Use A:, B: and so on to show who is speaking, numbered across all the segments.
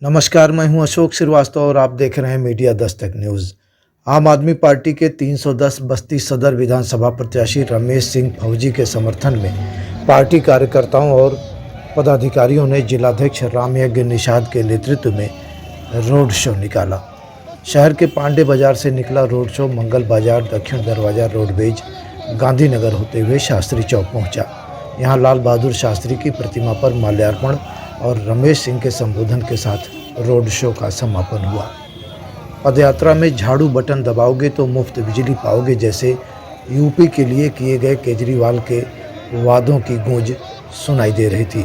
A: नमस्कार, मैं हूं अशोक श्रीवास्तव और आप देख रहे हैं मीडिया दस्तक न्यूज़। आम आदमी पार्टी के 310 बस्ती सदर विधानसभा प्रत्याशी रमेश सिंह फौजी के समर्थन में पार्टी कार्यकर्ताओं और पदाधिकारियों ने जिलाध्यक्ष रामयज्ञ निषाद के नेतृत्व में रोड शो निकाला। शहर के पांडे बाजार से निकला रोड शो मंगल बाजार, दक्षिण दरवाजा, रोडवेज, गांधीनगर होते हुए शास्त्री चौक पहुंचा। यहां लाल बहादुर शास्त्री की प्रतिमा पर माल्यार्पण और रमेश सिंह के संबोधन के साथ रोड शो का समापन हुआ। पदयात्रा में झाड़ू बटन दबाओगे तो मुफ्त बिजली पाओगे जैसे यूपी के लिए किए गए केजरीवाल के वादों की गूंज सुनाई दे रही थी।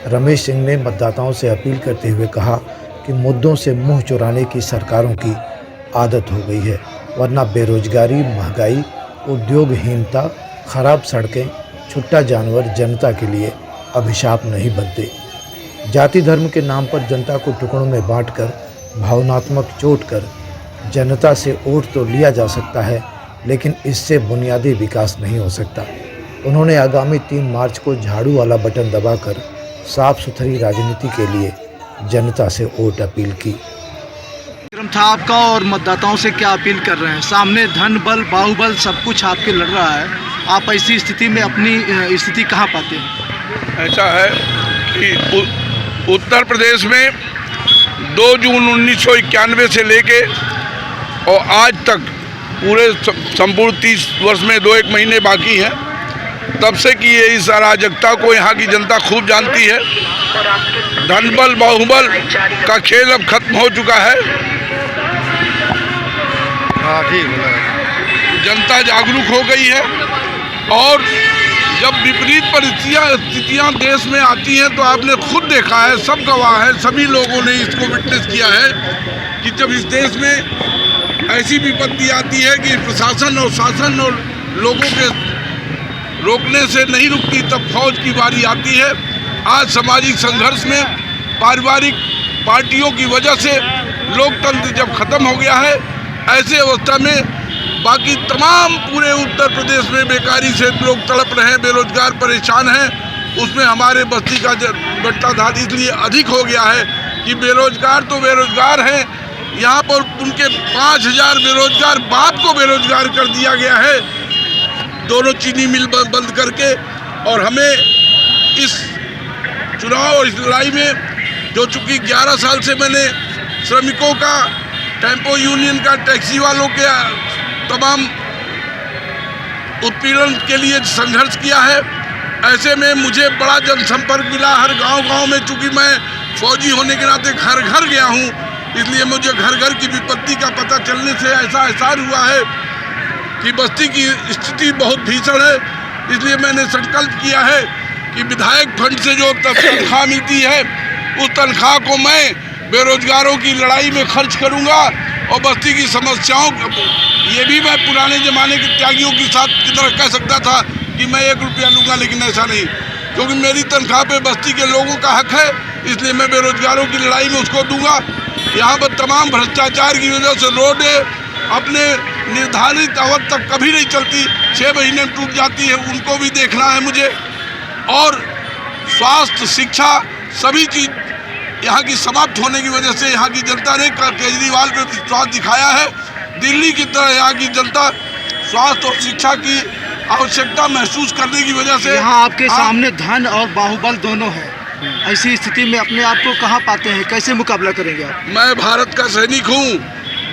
A: रमेश सिंह ने मतदाताओं से अपील करते हुए कहा कि मुद्दों से मुंह चुराने की सरकारों की आदत हो गई है, वरना बेरोजगारी, महंगाई, उद्योगहीनता, खराब सड़कें, छुट्टा जानवर जनता के लिए अभिशाप नहीं बनते। जाति धर्म के नाम पर जनता को टुकड़ों में बांटकर भावनात्मक चोट कर जनता से वोट तो लिया जा सकता है, लेकिन इससे बुनियादी विकास नहीं हो सकता। उन्होंने आगामी 3 मार्च को झाड़ू वाला बटन दबाकर साफ सुथरी राजनीति के लिए जनता से वोट अपील की।
B: कार्यक्रम था आपका और मतदाताओं से क्या अपील कर रहे हैं? सामने धन बल, बाहुबल सब कुछ आपके लड़ रहा है, आप ऐसी स्थिति में अपनी स्थिति कहाँ पाते हैं?
C: ऐसा है कि उत्तर प्रदेश में 2 जून 1991 से लेके और आज तक पूरे संपूर्ण 30 वर्ष में 2-1 महीने बाकी हैं, तब से कि ये इस अराजकता को यहाँ की जनता खूब जानती है। धनबल बाहुबल का खेल अब खत्म हो चुका है। जनता जागरूक हो गई है और जब विपरीत परिस्थितियाँ देश में आती हैं तो आपने खुद देखा है, सब गवाह है, सभी लोगों ने इसको विटनेस किया है कि जब इस देश में ऐसी विपत्ति आती है कि प्रशासन और शासन और लोगों के रोकने से नहीं रुकती, तब फौज की बारी आती है। आज सामाजिक संघर्ष में पारिवारिक पार्टियों की वजह से लोकतंत्र जब खत्म हो गया है, ऐसे अवस्था में बाकी तमाम पूरे उत्तर प्रदेश में बेकारी से लोग तड़प रहे हैं, बेरोजगार परेशान हैं। उसमें हमारे बस्ती का बंटाधार इसलिए अधिक हो गया है कि बेरोजगार तो बेरोजगार हैं, यहाँ पर उनके 5000 बेरोजगार बाप को बेरोजगार कर दिया गया है, दोनों चीनी मिल बंद करके। और हमें इस चुनाव और इस लड़ाई में जो चूँकि 11 साल से मैंने श्रमिकों का, टेम्पो यूनियन का, टैक्सी वालों के तमाम उत्पीड़न के लिए संघर्ष किया है, ऐसे में मुझे बड़ा जनसंपर्क मिला हर गांव-गांव में। चूँकि मैं फौजी होने के नाते घर घर गया हूं, इसलिए मुझे घर घर की विपत्ति का पता चलने से ऐसा एहसास हुआ है कि बस्ती की स्थिति बहुत भीषण है। इसलिए मैंने संकल्प किया है कि विधायक फंड से जो तनख्वाह मिलती है, उस तनख्वाह को मैं बेरोजगारों की लड़ाई में खर्च करूँगा और बस्ती की समस्याओं, ये भी मैं पुराने ज़माने के त्यागियों की तरह कह सकता था कि मैं 1 रुपया लूँगा, लेकिन ऐसा नहीं, क्योंकि मेरी तनख्वाह पे बस्ती के लोगों का हक है, इसलिए मैं बेरोजगारों की लड़ाई में उसको दूंगा। यहाँ पर तमाम भ्रष्टाचार की वजह से रोडें अपने निर्धारित अवधि तक कभी नहीं चलती, 6 महीने में टूट जाती है, उनको भी देखना है मुझे। और स्वास्थ्य, शिक्षा, सभी चीज़ यहाँ की समाप्त होने की वजह से यहाँ की जनता ने केजरीवाल पे विश्वास दिखाया है। दिल्ली की तरह यहाँ की जनता स्वास्थ्य और शिक्षा की आवश्यकता महसूस करने की वजह से
B: यहाँ आपके सामने धन और बाहुबल दोनों है, ऐसी स्थिति में अपने आप को कहाँ पाते हैं, कैसे मुकाबला करेंगे आप?
C: मैं भारत का सैनिक हूँ।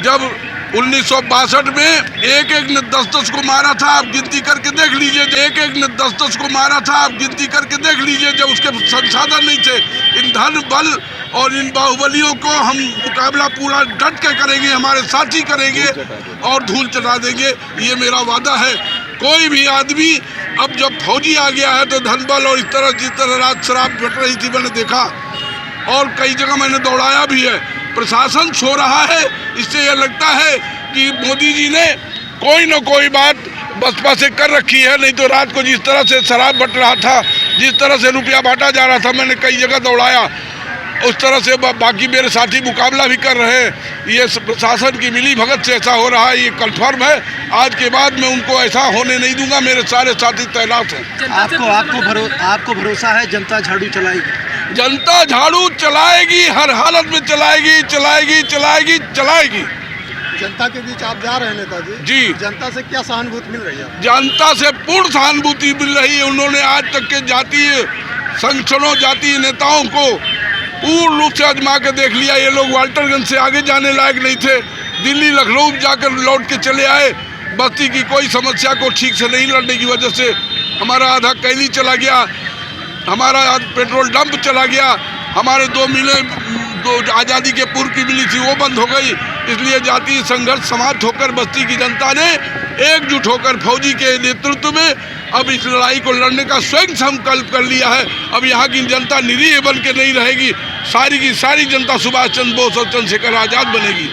C: जब 1962 में एक ने 10-10 को मारा था, आप गिनती करके देख लीजिए। एक ने 10-10 को मारा था, आप गिनती करके देख लीजिए, जब उसके संसाधन नहीं थे। इन धन बल और इन बाहुबलियों को हम मुकाबला पूरा डट के करेंगे, हमारे साथी करेंगे और धूल चटा देंगे, ये मेरा वादा है। कोई भी आदमी, अब जब फौजी आ गया है तो धन बल और इस तरह जिस तरह रात शराब बट रही थी मैंने देखा, और कई जगह मैंने दौड़ाया भी है। प्रशासन सो रहा है, इससे यह लगता है कि मोदी जी ने कोई न कोई बात बसपा से कर रखी है। नहीं तो रात को जिस तरह से शराब बट रहा था, जिस तरह से रुपया बांटा जा रहा था, मैंने कई जगह दौड़ाया, उस तरह से बाकी मेरे साथी मुकाबला भी कर रहे हैं। ये प्रशासन की मिली भगत से ऐसा हो रहा है, ये कन्फर्म है। आज के बाद मैं उनको ऐसा होने नहीं दूंगा, मेरे सारे साथी तैनात हैं।
B: आपको भरोसा है जनता झाड़ू चलाएगी?
C: जनता झाड़ू चलाएगी, हर हालत में चलाएगी, चलाएगी, चलाएगी, चलाएगी।
D: जनता के बीच आप जा रहे हैं नेताजी
C: जी।
D: जनता से क्या सहानुभूति मिल रही है?
C: जनता से पूर्ण सहानुभूति मिल रही है। उन्होंने आज तक के जातीय संगठनों, जातीय नेताओं को पूर्ण रूप से आजमा के देख लिया। ये लोग वाल्टरगंज से आगे जाने लायक नहीं थे, दिल्ली लखनऊ जाकर लौट के चले आए। बस्ती की कोई समस्या को ठीक से नहीं लड़ने की वजह से हमारा आधा कैली चला गया, हमारा पेट्रोल डंप चला गया, हमारे 2 मिलें, 2 आज़ादी के पूर्व की मिली थी वो बंद हो गई। इसलिए जातीय संघर्ष समाप्त होकर बस्ती की जनता ने एकजुट होकर फौजी के नेतृत्व में अब इस लड़ाई को लड़ने का स्वयं संकल्प कर लिया है। अब यहाँ की जनता निरीह बन के नहीं रहेगी, सारी की सारी जनता सुभाष चंद्र बोस और चंद्रशेखर आज़ाद बनेगी।